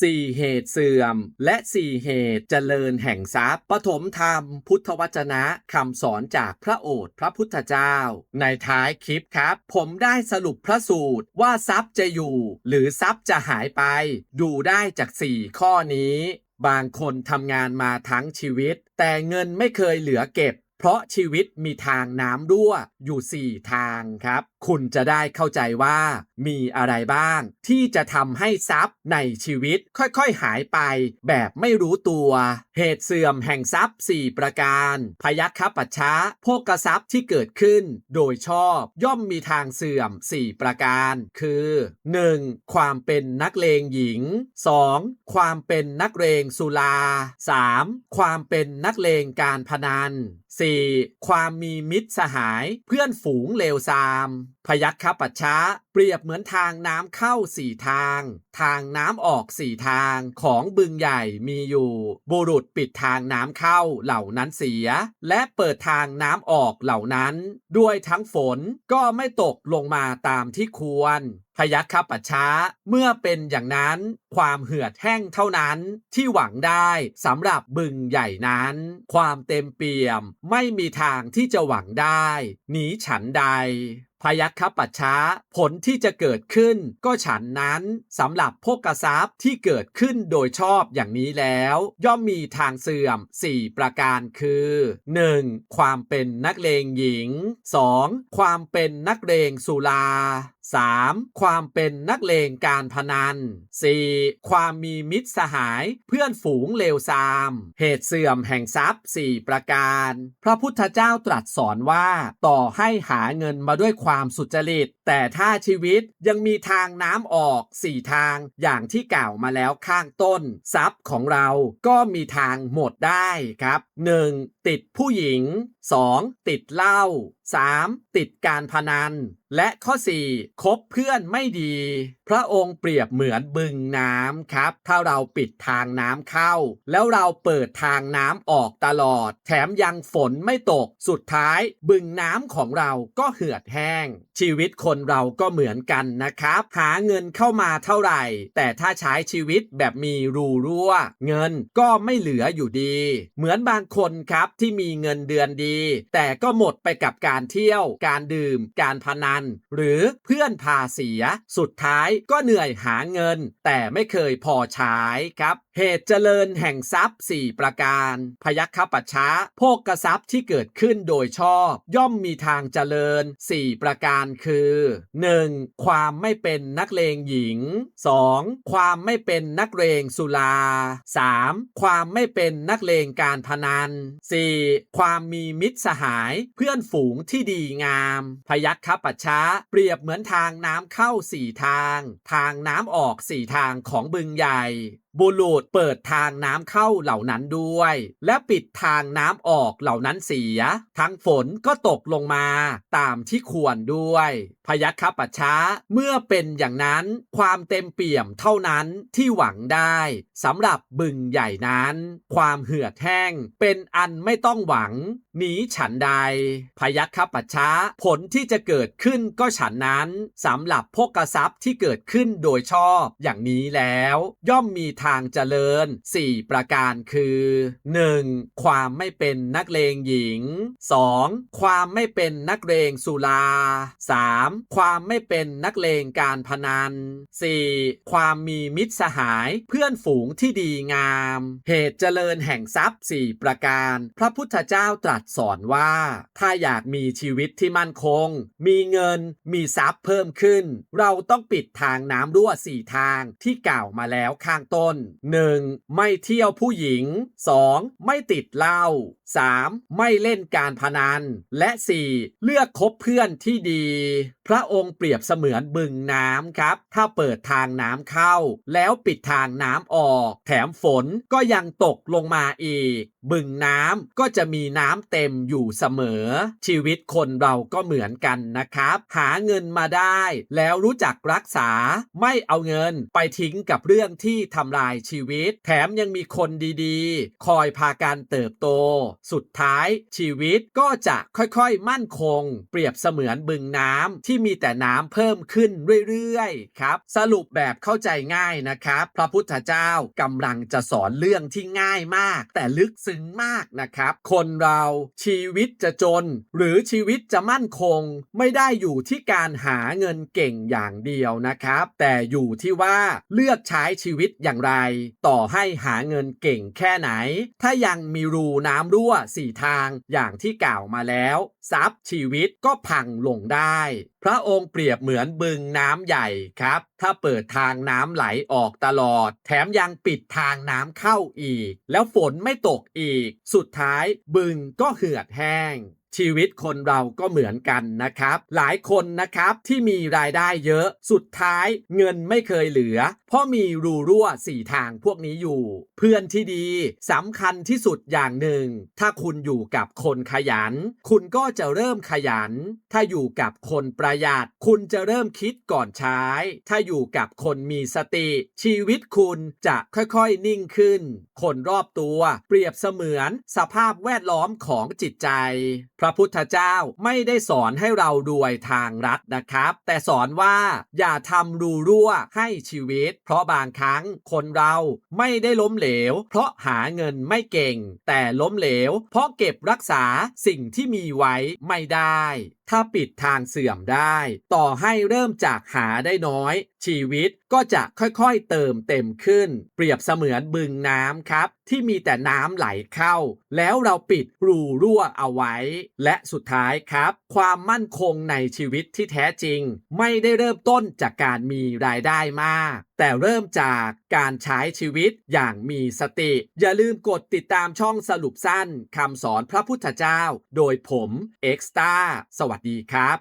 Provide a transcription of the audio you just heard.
4 เหตุเสื่อมและ 4 เหตุเจริญแห่งทรัพย์ปฐมธรรมพุทธวจนะคำสอนจากพระโอษฐ์พระพุทธเจ้าในท้ายคลิปครับผมได้สรุปพระสูตรว่าทรัพย์จะอยู่หรือทรัพย์จะหายไปดูได้จาก4ข้อนี้บางคนทำงานมาทั้งชีวิตแต่เงินไม่เคยเหลือเก็บเพราะชีวิตมีทางน้ำรั่วอยู่4ทางครับคุณจะได้เข้าใจว่ามีอะไรบ้างที่จะทำให้ทรัพย์ในชีวิตค่อยๆหายไปแบบไม่รู้ตัวเหตุเสื่อมแห่งทรัพย์4ประการพยัคฆปัจฉะโภคทรัพย์ที่เกิดขึ้นโดยชอบย่อมมีทางเสื่อม4ประการคือ 1. ความเป็นนักเลงหญิง 2. ความเป็นนักเลงสุรา 3. ความเป็นนักเลงการพนัน 4. ความมีมิตรสหายเพื่อนฝูงเลวทรามพยัคฆปัจฉะเปรียบเหมือนทางน้ำเข้า4ทางทางน้ำออก4ทางของบึงใหญ่มีอยู่บุรุษปิดทางน้ำเข้าเหล่านั้นเสียและเปิดทางน้ำออกเหล่านั้นด้วยทั้งฝนก็ไม่ตกลงมาตามที่ควรพยัคฆปัจฉะเมื่อเป็นอย่างนั้นความเหือดแห้งเท่านั้นที่หวังได้สำหรับบึงใหญ่นั้นความเต็มเปี่ยมไม่มีทางที่จะหวังได้หนีฉันใดพยัคฆปัจฉะผลที่จะเกิดขึ้นก็ฉันนั้นสำหรับโภคทรัพย์ที่เกิดขึ้นโดยชอบอย่างนี้แล้วย่อมมีทางเสื่อม4ประการคือ 1. ความเป็นนักเลงหญิง 2. ความเป็นนักเลงสุรา 3. ความเป็นนักเลงการพนัน 4. ความมีมิตรสหายเพื่อนฝูงเลวทรามเหตุเสื่อมแห่งทรัพย์4ประการพระพุทธเจ้าตรัสสอนว่าต่อให้หาเงินมาด้วยความสุจริตแต่ถ้าชีวิตยังมีทางน้ำออก4ทางอย่างที่กล่าวมาแล้วข้างต้นทรัพย์ของเราก็มีทางหมดได้ครับ 1. ติดผู้หญิง 2. ติดเหล้า 3. ติดการพนันและข้อ 4. คบเพื่อนไม่ดีพระองค์เปรียบเหมือนบึงน้ำครับถ้าเราปิดทางน้ำเข้าแล้วเราเปิดทางน้ำออกตลอดแถมยังฝนไม่ตกสุดท้ายบึงน้ำของเราก็เหือดแห้งชีวิตคนเราก็เหมือนกันนะครับหาเงินเข้ามาเท่าไหร่แต่ถ้าใช้ชีวิตแบบมีรูรั่วเงินก็ไม่เหลืออยู่ดีเหมือนบางคนครับที่มีเงินเดือนดีแต่ก็หมดไปกับการเที่ยวการดื่มการพนันหรือเพื่อนพาเสียสุดท้ายก็เหนื่อยหาเงินแต่ไม่เคยพอใช้ครับเหตุเจริญแห่งทรัพย์4ประการพยัคฆปัจฉะโภคทรัพย์ที่เกิดขึ้นโดยชอบย่อมมีทางเจริญ4ประการคือ 1. ความไม่เป็นนักเลงหญิง 2. ความไม่เป็นนักเลงสุรา 3. ความไม่เป็นนักเลงการพนัน 4. ความมีมิตรสหายเพื่อนฝูงที่ดีงามพยัคฆปัจฉะเปรียบเหมือนทางน้ำเข้า4ทางทางน้ำออก4ทางของบึงใหญ่บุรุษเปิดทางน้ำเข้าเหล่านั้นด้วยและปิดทางน้ำออกเหล่านั้นเสียทั้งฝนก็ตกลงมาตามที่ควรด้วยพยัคฆปัจฉะเมื่อเป็นอย่างนั้นความเต็มเปี่ยมเท่านั้นที่หวังได้สำหรับบึงใหญ่นั้นความเหือดแห้งเป็นอันไม่ต้องหวังหนีฉันใดพยัคฆปัจฉะผลที่จะเกิดขึ้นก็ฉันนั้นสำหรับโภคทรัพย์ที่เกิดขึ้นโดยชอบอย่างนี้แล้วย่อมมีทางเจริญ4ประการคือ 1. ความไม่เป็นนักเลงหญิง 2. ความไม่เป็นนักเลงสุรา 3. ความไม่เป็นนักเลงการพนัน 4. ความมีมิตรสหายเพื่อนฝูงที่ดีงามเหตุเจริญแห่งทรัพย์4ประการพระพุทธเจ้าตรัสสอนว่าถ้าอยากมีชีวิตที่มั่นคงมีเงินมีทรัพย์เพิ่มขึ้นเราต้องปิดทางน้ำรั่ว4ทางที่กล่าวมาแล้วข้างต้น 1. ไม่เที่ยวผู้หญิง 2. ไม่ติดเหล้า 3. ไม่เล่นการพนันและ 4. เลือกคบเพื่อนที่ดีพระองค์เปรียบเสมือนบึงน้ำครับถ้าเปิดทางน้ำเข้าแล้วปิดทางน้ำออกแถมฝนก็ยังตกลงมาอีกบึงน้ำก็จะมีน้ำเต็มอยู่เสมอชีวิตคนเราก็เหมือนกันนะครับหาเงินมาได้แล้วรู้จักรักษาไม่เอาเงินไปทิ้งกับเรื่องที่ทำลายชีวิตแถมยังมีคนดีๆคอยพากันเติบโตสุดท้ายชีวิตก็จะค่อยๆมั่นคงเปรียบเสมือนบึงน้ำที่ ที่มีแต่น้ำเพิ่มขึ้นเรื่อยๆครับสรุปแบบเข้าใจง่ายนะครับพระพุทธเจ้ากำลังจะสอนเรื่องที่ง่ายมากแต่ลึกซึ้งมากนะครับคนเราชีวิตจะจนหรือชีวิตจะมั่นคงไม่ได้อยู่ที่การหาเงินเก่งอย่างเดียวนะครับแต่อยู่ที่ว่าเลือกใช้ชีวิตอย่างไรต่อให้หาเงินเก่งแค่ไหนถ้ายังมีรูน้ำรั่ว4 ทางอย่างที่กล่าวมาแล้วทรัพย์ชีวิตก็พังลงได้พระองค์เปรียบเหมือนบึงน้ำใหญ่ครับถ้าเปิดทางน้ำไหลออกตลอดแถมยังปิดทางน้ำเข้าอีกแล้วฝนไม่ตกอีกสุดท้ายบึงก็เหือดแห้งชีวิตคนเราก็เหมือนกันนะครับหลายคนนะครับที่มีรายได้เยอะสุดท้ายเงินไม่เคยเหลือเพราะมีรูรั่ว4 ทางพวกนี้อยู่เพื่อนที่ดีสำคัญที่สุดอย่างหนึ่งถ้าคุณอยู่กับคนขยันคุณก็จะเริ่มขยันถ้าอยู่กับคนประหยัดคุณจะเริ่มคิดก่อนใช้ถ้าอยู่กับคนมีสติชีวิตคุณจะค่อยๆนิ่งขึ้นคนรอบตัวเปรียบเสมือนสภาพแวดล้อมของจิตใจพระพุทธเจ้าไม่ได้สอนให้เรารวยทางรัฐนะครับแต่สอนว่าอย่าทำรูรั่วให้ชีวิตเพราะบางครั้งคนเราไม่ได้ล้มเหลวเพราะหาเงินไม่เก่งแต่ล้มเหลวเพราะเก็บรักษาสิ่งที่มีไว้ไม่ได้ถ้าปิดทางเสื่อมได้ต่อให้เริ่มจากหาได้น้อยชีวิตก็จะค่อยๆเติมเต็มขึ้นเปรียบเสมือนบึงน้ำครับที่มีแต่น้ำไหลเข้าแล้วเราปิดรูรั่วเอาไว้และสุดท้ายครับความมั่นคงในชีวิตที่แท้จริงไม่ได้เริ่มต้นจากการมีรายได้มากแต่เริ่มจากการใช้ชีวิตอย่างมีสติอย่าลืมกดติดตามช่องสรุปสั้นคำสอนพระพุทธเจ้าโดยผมเอ็กซ์ต้าสวัสดีครับ